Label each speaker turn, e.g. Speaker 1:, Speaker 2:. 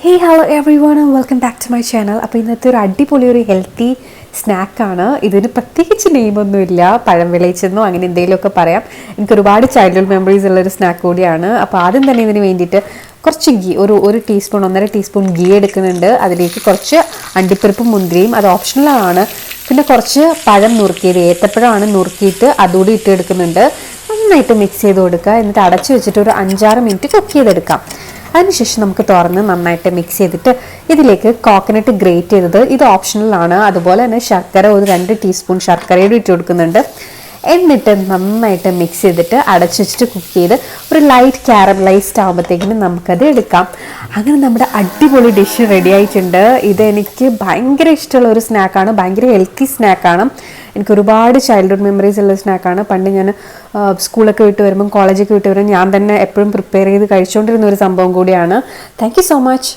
Speaker 1: Hey hello everyone welcome back to my channel. അപ്പോൾ ഇന്നത്തെ ഒരു അടിപൊളി ഒരു ഹെൽത്തി സ്നാക്കാണ്. ഇതിന് പ്രത്യേകിച്ച് നെയിമൊന്നുമില്ല, പഴം വിളയിച്ചെന്നോ അങ്ങനെ എന്തെങ്കിലുമൊക്കെ പറയാം. എനിക്ക് ഒരുപാട് ചൈൽഡ്ഹുഡ് മെമ്മറീസ് ഉള്ളൊരു സ്നാക്ക് കൂടിയാണ്. അപ്പോൾ ആദ്യം തന്നെ ഇതിന് വേണ്ടിയിട്ട് കുറച്ച് ഗീ, ഒരു ടീസ്പൂൺ 1.5 ടീസ്പൂൺ ഗീ എടുക്കുന്നുണ്ട്. അതിലേക്ക് കുറച്ച് അണ്ടിപ്പരിപ്പും മുന്തിരിയും, അത് ഓപ്ഷണലാണ്. പിന്നെ കുറച്ച് പഴം നുറുക്കിയത്, ഏത്തപ്പഴമാണ് നുറുക്കിയിട്ട് അതുകൂടി ഇട്ടെടുക്കുന്നുണ്ട്. നന്നായിട്ട് മിക്സ് ചെയ്ത് കൊടുക്കുക. എന്നിട്ട് അടച്ചു വെച്ചിട്ട് ഒരു 5-6 മിനിറ്റ് കുക്ക് ചെയ്തെടുക്കാം. അതിനുശേഷം നമുക്ക് തുറന്ന് നന്നായിട്ട് മിക്സ് ചെയ്തിട്ട് ഇതിലേക്ക് കോക്കനട്ട് ഗ്രേറ്റ് ചെയ്തത്, ഇത് ഓപ്ഷണലാണ്. അതുപോലെ തന്നെ ശർക്കര, ഒരു 2 ടീസ്പൂൺ ശർക്കരയോട് ഇട്ട് കൊടുക്കുന്നുണ്ട്. എന്നിട്ട് നന്നായിട്ട് മിക്സ് ചെയ്തിട്ട് അടച്ചു വെച്ചിട്ട് കുക്ക് ചെയ്ത് ഒരു ലൈറ്റ് കാരമലൈസ്ഡ് ആകുമ്പോഴത്തേക്കിനും നമുക്കത് എടുക്കാം. അങ്ങനെ നമ്മുടെ അടിപൊളി ഡിഷ് റെഡി ആയിട്ടുണ്ട്. ഇതെനിക്ക് ഭയങ്കര ഇഷ്ടമുള്ള ഒരു സ്നാക്കാണ്, ഭയങ്കര ഹെൽത്തി സ്നാക്കാണ്. എനിക്ക് ഒരുപാട് ചൈൽഡ്ഹുഡ് മെമ്മറീസ് ഉള്ള സ്നാക്കാണ്. പണ്ട് ഞാൻ സ്കൂളൊക്കെ വിട്ട് വരുമ്പം, കോളേജൊക്കെ വിട്ട് വരുമ്പോൾ ഞാൻ തന്നെ എപ്പോഴും പ്രിപ്പയർ ചെയ്ത് കഴിച്ചുകൊണ്ടിരുന്ന ഒരു സംഭവം കൂടിയാണ്. Thank you so much.